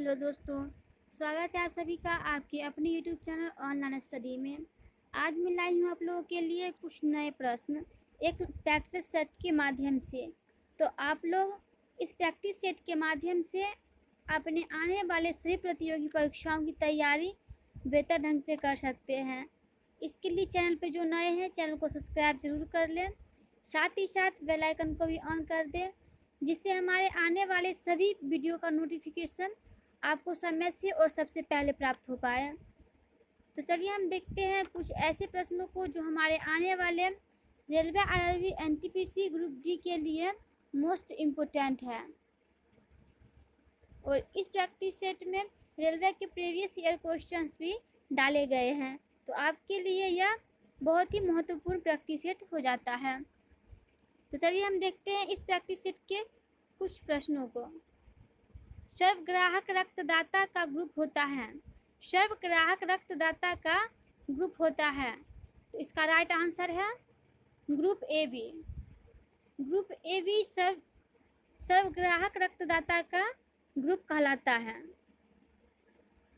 Hello दोस्तों, स्वागत है आप सभी का आपके अपने यूट्यूब चैनल ऑनलाइन स्टडी में। आज मैं लाई हूँ आप लोगों के लिए कुछ नए प्रश्न एक प्रैक्टिस सेट के माध्यम से। तो आप लोग इस प्रैक्टिस सेट के माध्यम से अपने आने वाले सभी प्रतियोगी परीक्षाओं की तैयारी बेहतर ढंग से कर सकते हैं। इसके लिए चैनल पे जो नए हैं चैनल को सब्सक्राइब ज़रूर कर लें, साथ ही साथ बेल आइकन को भी ऑन कर दें, जिससे हमारे आने वाले सभी वीडियो का नोटिफिकेशन आपको समय से और सबसे पहले प्राप्त हो पाए। तो चलिए हम देखते हैं कुछ ऐसे प्रश्नों को जो हमारे आने वाले railway RRB NTPC group D के लिए मोस्ट इम्पोर्टेंट है। और इस प्रैक्टिस सेट में रेलवे के प्रीवियस ईयर क्वेश्चंस भी डाले गए हैं, तो आपके लिए यह बहुत ही महत्वपूर्ण प्रैक्टिस सेट हो जाता है। तो चलिए हम देखते हैं इस प्रैक्टिस सेट के कुछ प्रश्नों को। सर्वग्राहक रक्तदाता का ग्रुप होता है। सर्वग्राहक रक्तदाता का ग्रुप होता है, तो इसका राइट आंसर है group A B. Group A B सर्वग्राहक रक्तदाता का ग्रुप कहलाता है।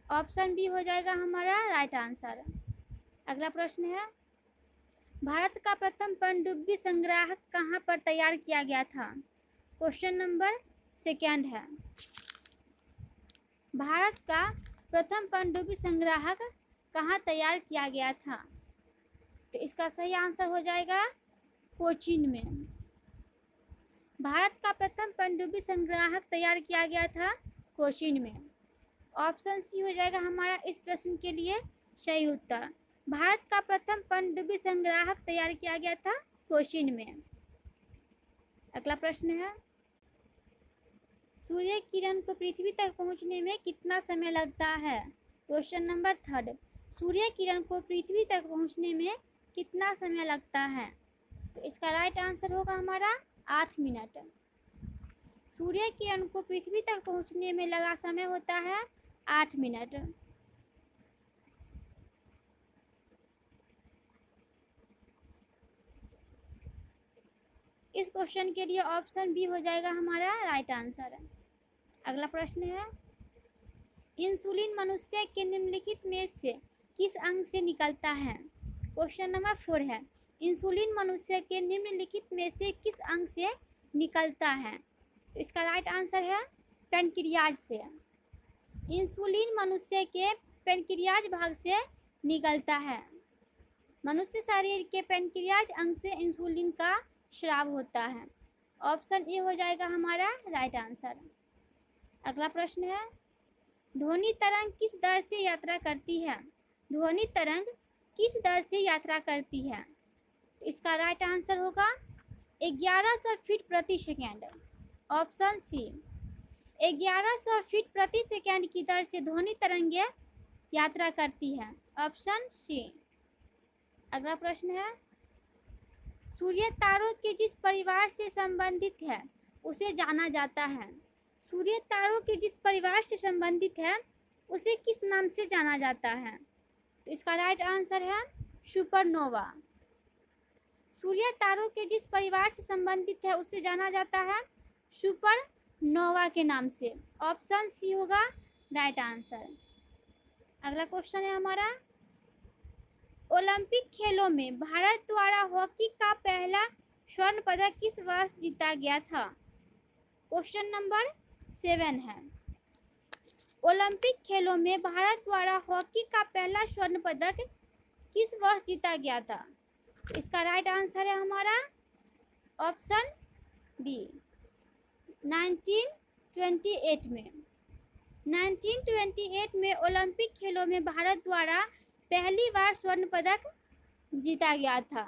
ऑप्शन बी हो जाएगा हमारा राइट आंसर। अगला प्रश्न है, भारत का प्रथम पनडुब्बी संग्राहक कहाँ पर तैयार किया गया था? क्वेश्चन नंबर सेकेंड है, भारत का प्रथम पनडुब्बी संग्राहक कहाँ तैयार किया गया था? तो इसका सही आंसर हो जाएगा कोचीन में। भारत का प्रथम पनडुब्बी संग्राहक तैयार किया गया था कोचीन में। ऑप्शन सी हो जाएगा हमारा इस प्रश्न के लिए सही उत्तर। भारत का प्रथम पनडुब्बी संग्राहक तैयार किया गया था कोचीन में। अगला प्रश्न है, सूर्य किरण को पृथ्वी तक पहुंचने में कितना समय लगता है? Question number third, Surya Kiran को पृथ्वी तक पहुंचने में कितना समय लगता है? तो इसका राइट आंसर होगा हमारा 8 मिनट। सूर्य किरण को पृथ्वी तक पहुंचने में लगा समय होता है 8 मिनट। इस क्वेश्चन के लिए ऑप्शन बी हो जाएगा हमारा राइट आंसर। अगला प्रश्न है, इंसुलिन मनुष्य के निम्नलिखित में से किस अंग से निकलता है? क्वेश्चन नंबर 4 है, इंसुलिन मनुष्य के निम्नलिखित में से किस अंग से निकलता है? तो इसका राइट आंसर है पैनक्रियाज से। इंसुलिन मनुष्य के पैनक्रियाज भाग से निकलता है। मनुष्य शरीर के पैनक्रियाज अंग से इंसुलिन का स्राव होता है। ऑप्शन ए हो जाएगा हमारा राइट आंसर। अगला प्रश्न है, ध्वनि तरंग किस दर से यात्रा करती है? ध्वनि तरंग किस दर से यात्रा करती है? तो इसका राइट आंसर होगा 1100 फीट प्रति सेकेंड। ऑप्शन सी, 1100 फीट प्रति सेकेंड की दर से ध्वनि तरंगें यात्रा करती है। Option C. अगला प्रश्न है, सूर्य तारों के जिस परिवार से संबंधित है उसे जाना जाता है। सूर्य तारों के जिस परिवार से संबंधित है उसे किस नाम से जाना जाता है? तो इसका राइट आंसर है सुपरनोवा। सूर्य तारों के जिस परिवार से संबंधित है उसे जाना जाता है सुपरनोवा के नाम से। ऑप्शन सी होगा राइट आंसर। अगला क्वेश्चन है हमारा, ओलंपिक खेलों में भारत द्वारा हॉकी का पहला स्वर्ण पदक किस वर्ष जीता गया था? क्वेश्चन नंबर 7 है, ओलंपिक खेलों में भारत द्वारा हॉकी का पहला स्वर्ण पदक किस वर्ष जीता गया था? तो इसका राइट आंसर है हमारा ऑप्शन बी 1928 में। 1928 में ओलंपिक खेलों में भारत द्वारा पहली बार स्वर्ण पदक जीता गया था।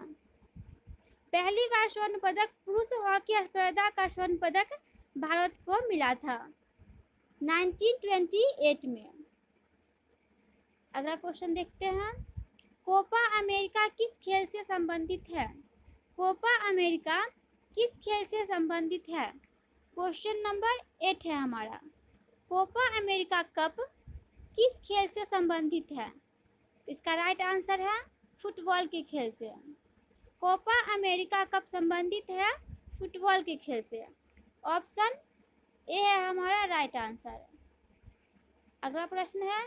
पहली बार स्वर्ण पदक पुरुष हॉकी स्पर्धा का स्वर्ण पदक भारत को मिला था 1928 में। अगला क्वेश्चन देखते हैं, कोपा अमेरिका किस खेल से संबंधित है? कोपा अमेरिका किस खेल से संबंधित है? क्वेश्चन नंबर 8 है हमारा, कोपा अमेरिका कप किस खेल से संबंधित है? तो इसका राइट आंसर है फुटबॉल के खेल से। कोपा अमेरिका कप संबंधित है फुटबॉल के खेल से। ऑप्शन ए है हमारा राइट आंसर। अगला प्रश्न है,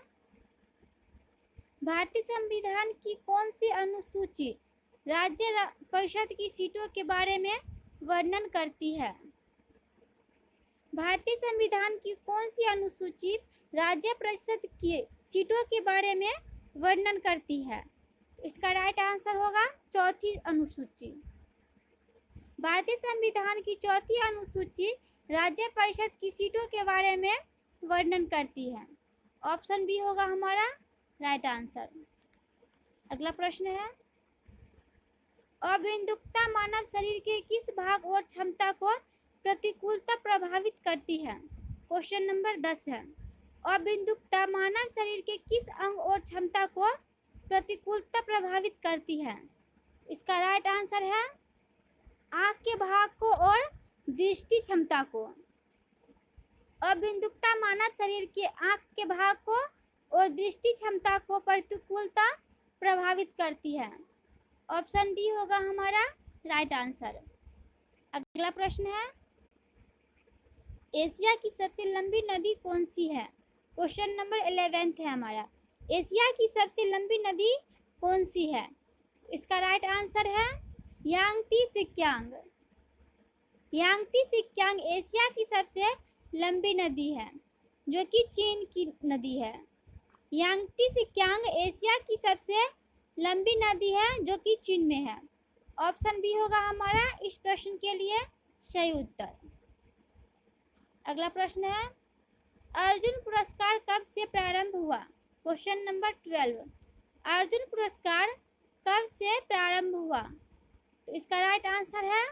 भारतीय संविधान की कौन सी अनुसूची राज्य परिषद की सीटों के बारे में वर्णन करती है? भारतीय संविधान की कौन सी अनुसूची राज्य परिषद की सीटों के बारे में वर्णन करती है? इसका राइट आंसर होगा चौथी अनुसूची। भारतीय संविधान की चौथी अनुसूची राज्य परिषद की सीटों के बारे में वर्णन करती है। ऑप्शन बी होगा हमारा राइट आंसर। अगला प्रश्न है, अभिन्युक्ता मानव शरीर के किस भाग और क्षमता को प्रतिकूलता प्रभावित करती है? क्वेश्चन नंबर 10 है, अभिन्युक्ता मानव शरीर के किस अंग और क्षमता को प्रतिकूलता प्रभावित करती है? इसका राइट आंसर है आँख के भाग को और दृष्टि क्षमता को। अभिन्युक्ता मानव शरीर के आँख के भाग को और दृष्टि क्षमता को प्रतिकूलता प्रभावित करती है। ऑप्शन डी होगा हमारा राइट आंसर। अगला प्रश्न है, एशिया की सबसे लंबी नदी कौन सी है? क्वेश्चन नंबर 11 है हमारा, एशिया की सबसे लंबी नदी कौन सी है? इसका राइट आंसर है यांगती सिक्यांग। यांगती सिक्यांग एशिया की सबसे लंबी नदी है, जो कि चीन की नदी है। यांगती सिक्यांग एशिया की सबसे लंबी नदी है, जो कि चीन में है। ऑप्शन बी होगा हमारा इस प्रश्न के लिए सही उत्तर। अगला प्रश्न है, अर्जुन पुरस्कार कब से प्रारंभ हुआ? क्वेश्चन नंबर 12, अर्जुन पुरस्कार कब से प्रारंभ हुआ? तो इसका राइट आंसर है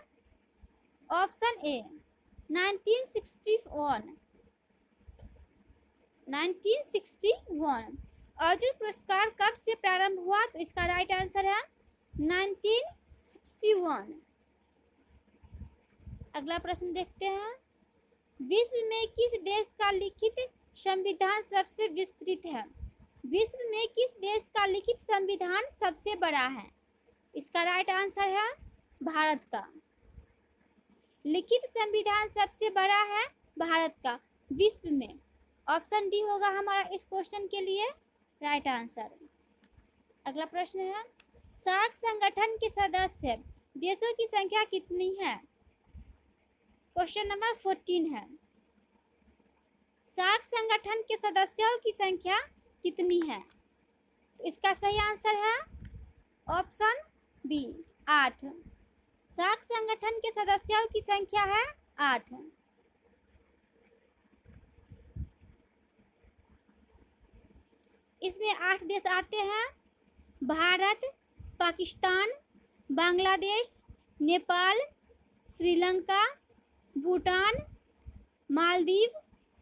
ऑप्शन ए 1961। 1961 अर्जुन पुरस्कार कब से प्रारंभ हुआ? तो इसका राइट आंसर है 1961। अगला प्रश्न देखते हैं, विश्व में किस देश का लिखित संविधान सबसे विस्तृत है? विश्व में किस देश का लिखित संविधान सबसे बड़ा है? इसका राइट आंसर है भारत का। लिखित संविधान सबसे बड़ा है भारत का विश्व में। ऑप्शन डी होगा हमारा इस क्वेश्चन के लिए राइट आंसर। अगला प्रश्न है, सार्क संगठन के सदस्य देशों की संख्या कितनी है? क्वेश्चन नंबर 14 है, सार्क संगठन के सदस्यों की संख्या कितनी है? तो इसका सही आंसर है ऑप्शन बी 8। सार्क संगठन के सदस्यों की संख्या है 8। इसमें 8 देश आते हैं, भारत, पाकिस्तान, बांग्लादेश, नेपाल, श्रीलंका, भूटान, मालदीव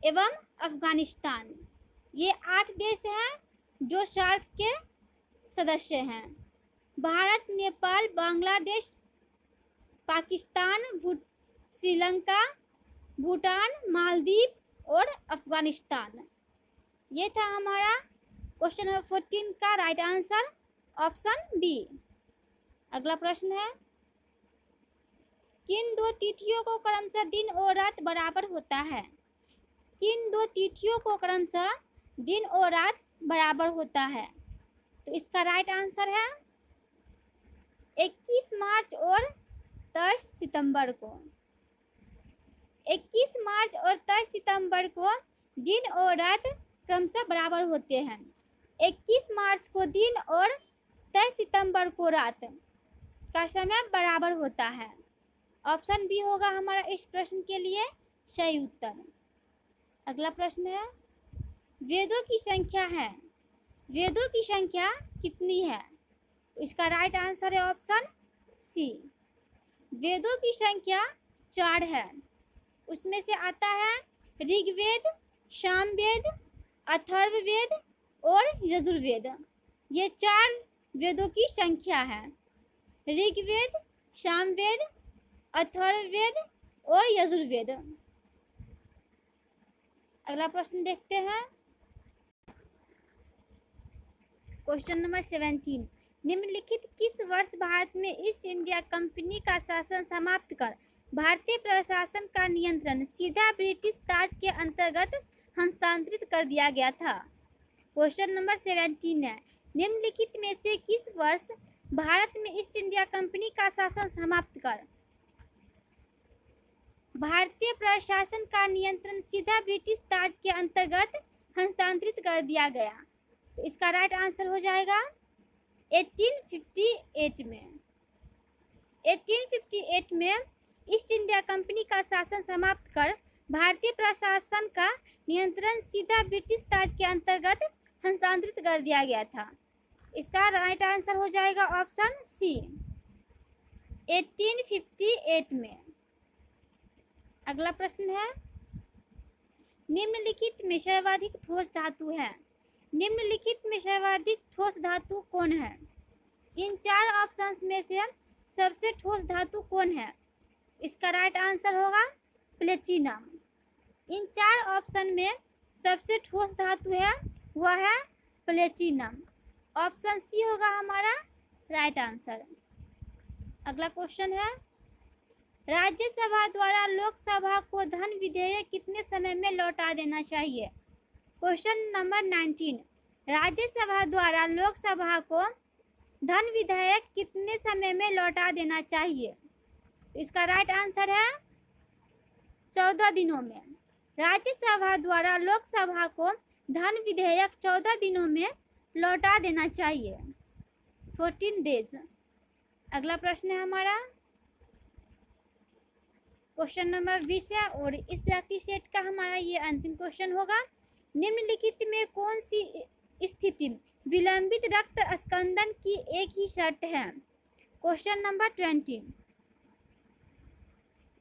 एवं अफगानिस्तान। ये 8 देश हैं जो सार्क के सदस्य हैं। भारत, नेपाल, बांग्लादेश, पाकिस्तान, श्रीलंका, भूटान, मालदीव और अफगानिस्तान। ये था हमारा क्वेश्चन नंबर 14 का राइट आंसर, ऑप्शन बी। अगला प्रश्न है, किन दो तिथियों को क्रमशः दिन और रात बराबर होता है? किन दो तिथियों को क्रमशः दिन और रात बराबर होता है? तो इसका राइट आंसर है 21 मार्च और 23 सितंबर को। 21 मार्च और 23 सितंबर को दिन और रात क्रमशः बराबर होते हैं। 21 मार्च को दिन और 23 सितंबर को रात का समय बराबर होता है। ऑप्शन बी होगा हमारा इस प्रश्न के लिए सही उत्तर। अगला प्रश्न है, वेदों की संख्या है, वेदों की संख्या कितनी है? तो इसका राइट आंसर है ऑप्शन सी, वेदों की संख्या 4 है। उसमें से आता है ऋग्वेद, सामवेद, अथर्ववेद और यजुर्वेद। ये 4 वेदों की संख्या है, ऋग्वेद, सामवेद, अथर्ववेद और यजुर्वेद। अगला प्रश्न देखते हैं, क्वेश्चन नंबर 17, निम्नलिखित किस वर्ष भारत में ईस्ट इंडिया कंपनी का शासन समाप्त कर भारतीय प्रशासन का नियंत्रण सीधा ब्रिटिश ताज के अंतर्गत हस्तांतरित कर दिया गया था। क्वेश्चन नंबर 17 है, निम्नलिखित में से किस वर्ष भारत में ईस्ट इंडिया कंपनी का शासन समाप्त कर भारतीय प्रशासन का नियंत्रण सीधा ब्रिटिश ताज के अंतर्गत हस्तांतरित कर दिया गया? तो इसका राइट आंसर हो जाएगा 1858 में। 1858 में ईस्ट इंडिया कंपनी का शासन समाप्त कर भारतीय प्रशासन का नियंत्रण सीधा ब्रिटिश ताज के अंतर्गत हस्तांतरित कर दिया गया था। इसका राइट आंसर हो जाएगा ऑप्शन सी, 1858 में। अगला प्रश्न है, निम्नलिखित में सर्वाधिक ठोस धातु है। निम्नलिखित में सर्वाधिक ठोस धातु कौन है? इन 4 ऑप्शंस में से सबसे ठोस धातु कौन है? इसका राइट आंसर होगा प्लेटिनम। इन 4 ऑप्शन में सबसे ठोस धातु है वह है प्लेटिनम। ऑप्शन सी होगा हमारा राइट आंसर। अगला क्वेश्चन है, राज्यसभा द्वारा लोकसभा को धन विधेयक कितने समय में लौटा देना चाहिए? क्वेश्चन नंबर 19, राज्यसभा द्वारा लोकसभा को धन विधेयक कितने समय में लौटा देना चाहिए? तो इसका राइट आंसर है 14 दिनों में। राज्यसभा द्वारा लोकसभा को धन विधेयक 14 दिनों में लौटा देना चाहिए, 14 डेज। अगला प्रश्न है हमारा क्वेश्चन नंबर 20 है और इस प्रैक्टिस सेट का हमारा ये अंतिम क्वेश्चन होगा। निम्नलिखित में कौन सी स्थिति विलंबित रक्त स्कंदन की एक ही शर्त है? क्वेश्चन नंबर 20,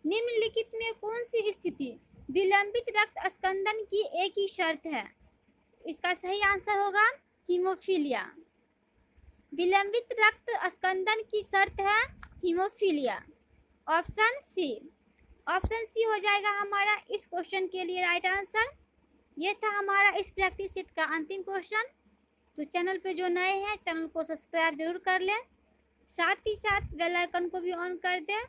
निम्नलिखित में कौन सी स्थिति विलंबित रक्त स्कंदन की एक ही शर्त है? इसका सही आंसर होगा हीमोफीलिया। विलंबित रक्त स्कंदन की शर्त है हीमोफीलिया, ऑप्शन सी। ऑप्शन सी हो जाएगा हमारा इस क्वेश्चन के लिए राइट आंसर। ये था हमारा इस प्रैक्टिस सेट का अंतिम क्वेश्चन। तो चैनल पे जो नए हैं चैनल को सब्सक्राइब जरूर कर लें, साथ ही साथ बेल आइकन को भी ऑन कर दें,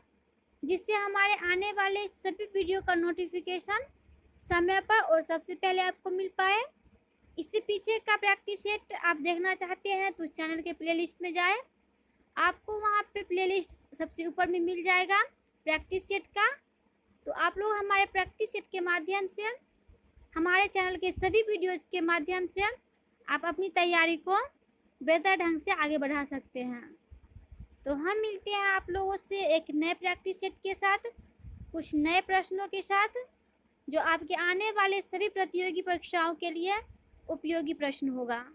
जिससे हमारे आने वाले सभी वीडियो का नोटिफिकेशन समय पर और सबसे पहले आपको मिल पाए। इससे पीछे का प्रैक्टिस सेट आप देखना चाहते हैं तो चैनल के प्लेलिस्ट में जाएं, आपको वहां पे प्लेलिस्ट सबसे ऊपर में मिल जाएगा प्रैक्टिस सेट का। तो आप लोग हमारे प्रैक्टिस सेट के माध्यम से, हमारे चैनल के सभी वीडियोज़ के माध्यम से आप अपनी तैयारी को बेहतर ढंग से आगे बढ़ा सकते हैं। तो हम मिलते हैं आप लोगों से एक नए प्रैक्टिस सेट के साथ, कुछ नए प्रश्नों के साथ, जो आपके आने वाले सभी प्रतियोगी परीक्षाओं के लिए उपयोगी प्रश्न होगा।